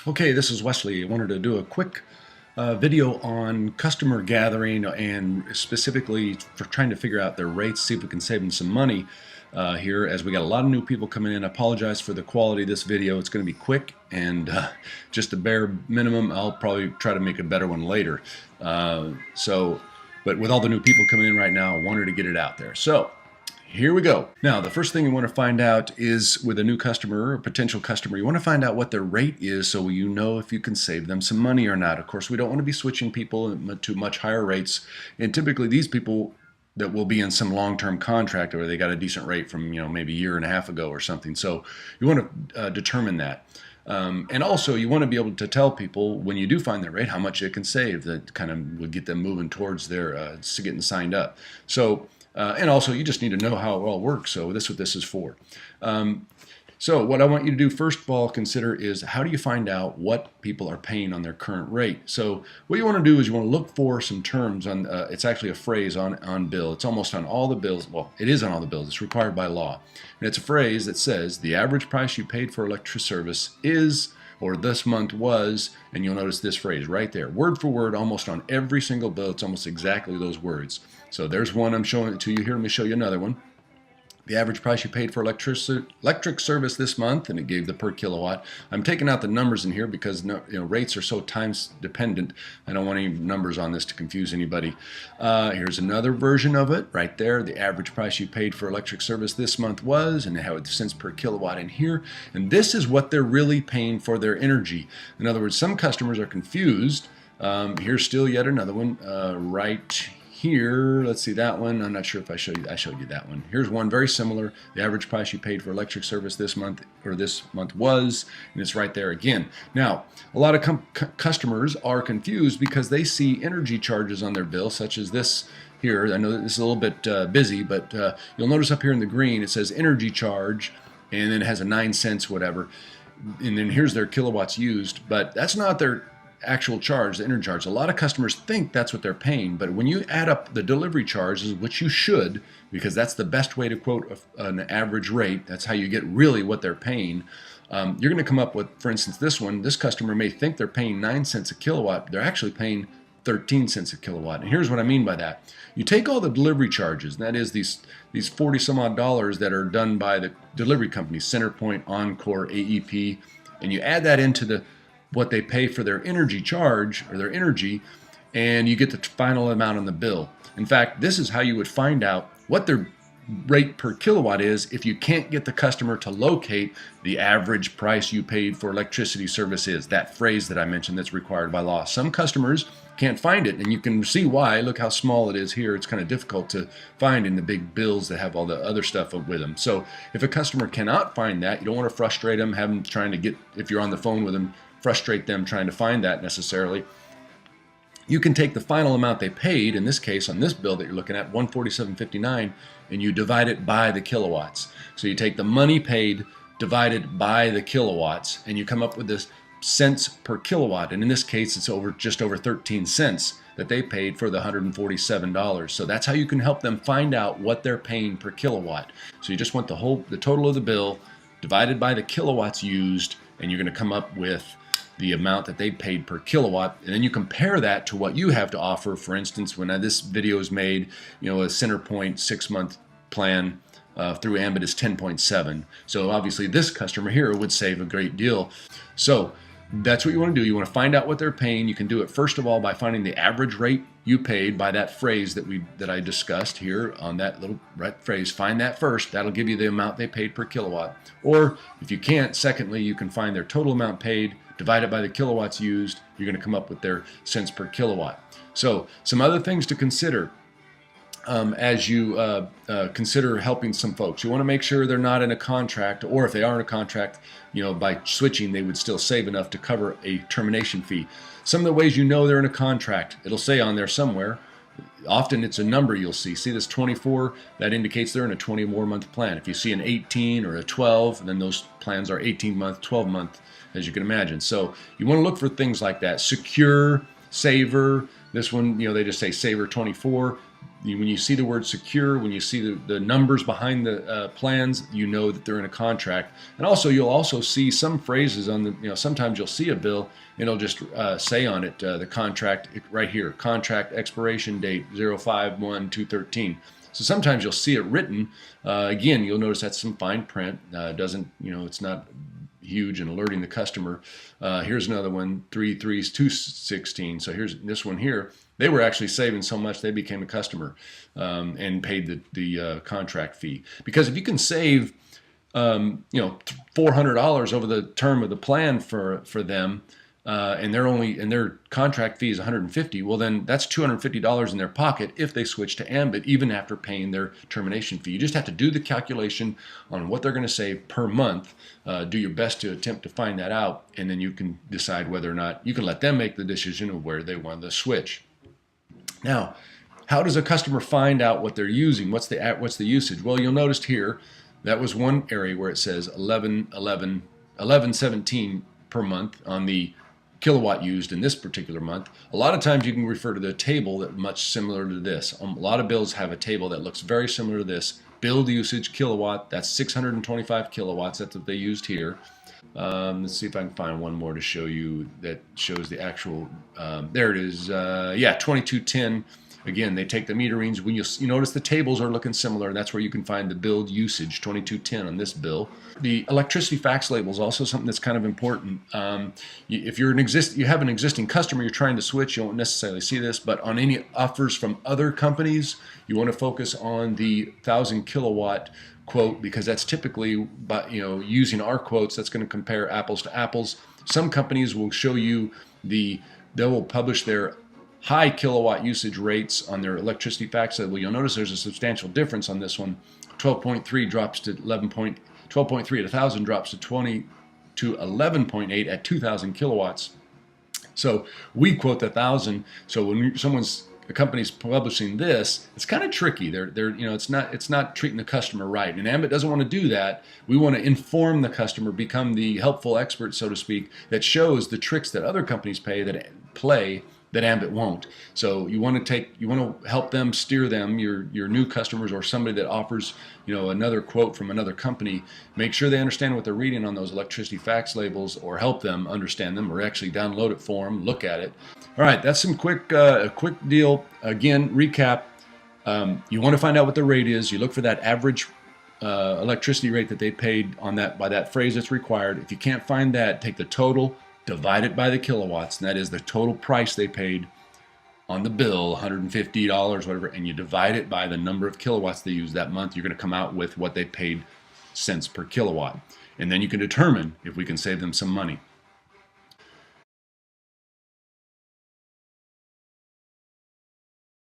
Okay, this is Wesley. I wanted to do a quick video on customer gathering and specifically for trying to figure out their rates, see if we can save them some money here as we got a lot of new people coming in. I apologize for the quality of this video. It's going to be quick and just a bare minimum. I'll probably try to make a better one later. But with all the new people coming in right now, I wanted to get it out there. So here we go. Now, the first thing you want to find out is with a new customer or potential customer, you want to find out what their rate is so you know if you can save them some money or not. Of course, we don't want to be switching people to much higher rates. And typically these people that will be in some long-term contract or they got a decent rate from, maybe a year and a half ago or something. So you want to determine that. And also you want to be able to tell people when you do find their rate how much it can save. That kind of will get them moving towards their getting signed up. So and also you just need to know how it all works. So this is what this is for. So what I want you to do first of all consider is how do you find out what people are paying on their current rate. So what you want to do is you want to look for some terms on, it's actually a phrase on bill. It's almost on all the bills. Well, it is on all the bills. It's required by law. And it's a phrase that says the average price you paid for electric service is, or this month was, and you'll notice this phrase right there, word for word, almost on every single bill. It's almost exactly those words. So there's one I'm showing it to you here. Let me show you another one. The average price you paid for electric service this month, and it gave the per kilowatt. I'm taking out the numbers in here because rates are so time dependent. I don't want any numbers on this to confuse anybody. Here's another version of it right there. The average price you paid for electric service this month was, and they have cents per kilowatt in here. And this is what they're really paying for their energy. In other words, some customers are confused. Here's still yet another one right here. Let's see that one. I'm not sure if I showed you that one. Here's one very similar. The average price you paid for electric service this month was, and it's right there again. Now, a lot of customers are confused because they see energy charges on their bill, such as this here. I know that this is a little bit busy, but you'll notice up here in the green it says energy charge, and then it has a 9 cents whatever, and then here's their kilowatts used, but that's not their actual charge, the energy charge. A lot of customers think that's what they're paying, but when you add up the delivery charges, which you should, because that's the best way to quote an average rate, that's how you get really what they're paying, you're going to come up with, for instance, this customer may think they're paying 9 cents a kilowatt. They're actually paying 13 cents a kilowatt. And here's what I mean by that. You take all the delivery charges, and that is these 40 some odd dollars that are done by the delivery companies, CenterPoint, Encore, AEP, and you add that into what they pay for their energy charge or their energy, and you get the final amount on the bill. In fact, this is how you would find out what their rate per kilowatt is if you can't get the customer to locate the average price you paid for electricity service is, that phrase that I mentioned that's required by law. Some customers can't find it, and you can see why. Look how small it is here. It's kind of difficult to find in the big bills that have all the other stuff with them. So if a customer cannot find that, you don't want to frustrate them, have them trying to get, if you're on the phone with them, frustrate them trying to find that necessarily. You can take the final amount they paid, in this case on this bill that you're looking at, $147.59, and you divide it by the kilowatts. So you take the money paid divided by the kilowatts, and you come up with this cents per kilowatt. And in this case, it's just over 13 cents that they paid for the $147. So that's how you can help them find out what they're paying per kilowatt. So you just want the total of the bill divided by the kilowatts used, and you're going to come up with the amount that they paid per kilowatt, and then you compare that to what you have to offer. For instance, when this video is made, a CenterPoint 6-month plan through Ambit is 10.7. So obviously this customer here would save a great deal. So that's what you want to do. You want to find out what they're paying. You can do it first of all by finding the average rate you paid by that phrase that I discussed here on that little phrase. Find that first. That'll give you the amount they paid per kilowatt. Or if you can't, secondly, you can find their total amount paid, divide it by the kilowatts used. You're going to come up with their cents per kilowatt. So some other things to consider as you consider helping some folks. You want to make sure they're not in a contract, or if they are in a contract, by switching, they would still save enough to cover a termination fee. Some of the ways you know they're in a contract, it'll say on there somewhere. Often it's a number you'll see. See this 24? That indicates they're in a 24-month plan. If you see an 18 or a 12, then those plans are 18-month, 12-month, as you can imagine. So you want to look for things like that. Secure, Saver. This one, they just say Saver 24. when you see the word secure, when you see the numbers behind the plans, you know that they're in a contract. And also, you'll also see some phrases on the, sometimes you'll see a bill and it'll just say on it, the contract right here, contract expiration date 05/1/2013. So sometimes you'll see it written. Again, you'll notice that's some fine print. Doesn't, it's not huge and alerting the customer. Here's another one, 3/3/2/16. So here's this one here. They were actually saving so much they became a customer and paid the contract fee. Because if you can save $400 over the term of the plan for them, and their contract fee is $150, well then that's $250 in their pocket if they switch to Ambit, even after paying their termination fee. You just have to do the calculation on what they're going to save per month. Do your best to attempt to find that out, and then you can decide whether or not you can let them make the decision of where they want to switch. Now, how does a customer find out what they're using? What's the usage? Well, you'll notice here that was one area where it says 1117 per month on the kilowatt used in this particular month. A lot of times you can refer to the table that much similar to this. A lot of bills have a table that looks very similar to this. Billed usage kilowatt, that's 625 kilowatts. That's what they used here. Let's see if I can find one more to show you that shows the actual, there it is, 2210. Again, they take the meter readings. When you notice the tables are looking similar, and that's where you can find the billed usage, 2210 on this bill. The electricity fax label is also something that's kind of important. If you have an existing customer you're trying to switch, you won't necessarily see this, but on any offers from other companies, you want to focus on the 1,000 kilowatt quote, because that's typically, using our quotes, that's going to compare apples to apples. Some companies will show you they will publish their high kilowatt usage rates on their electricity fax label. You'll notice there's a substantial difference on this one. 12.3 drops to 12.3 at 1,000 drops to 11.8 at 2,000 kilowatts. So we quote the 1,000. So when a company's publishing this, it's kind of tricky. It's not treating the customer right, and Ambit doesn't want to do that. We want to inform the customer, become the helpful expert, so to speak, that shows the tricks that other companies play that Ambit won't. So you want to help them, steer them, your new customers or somebody that offers another quote from another company. Make sure they understand what they're reading on those electricity fax labels, or help them understand them, or actually download it for them, look at it. All right, that's some quick deal. Again, recap. You want to find out what the rate is. You look for that average electricity rate that they paid on that by that phrase that's required. If you can't find that, take the total, divide it by the kilowatts, and that is the total price they paid on the bill, $150, whatever, and you divide it by the number of kilowatts they used that month. You're going to come out with what they paid cents per kilowatt. And then you can determine if we can save them some money.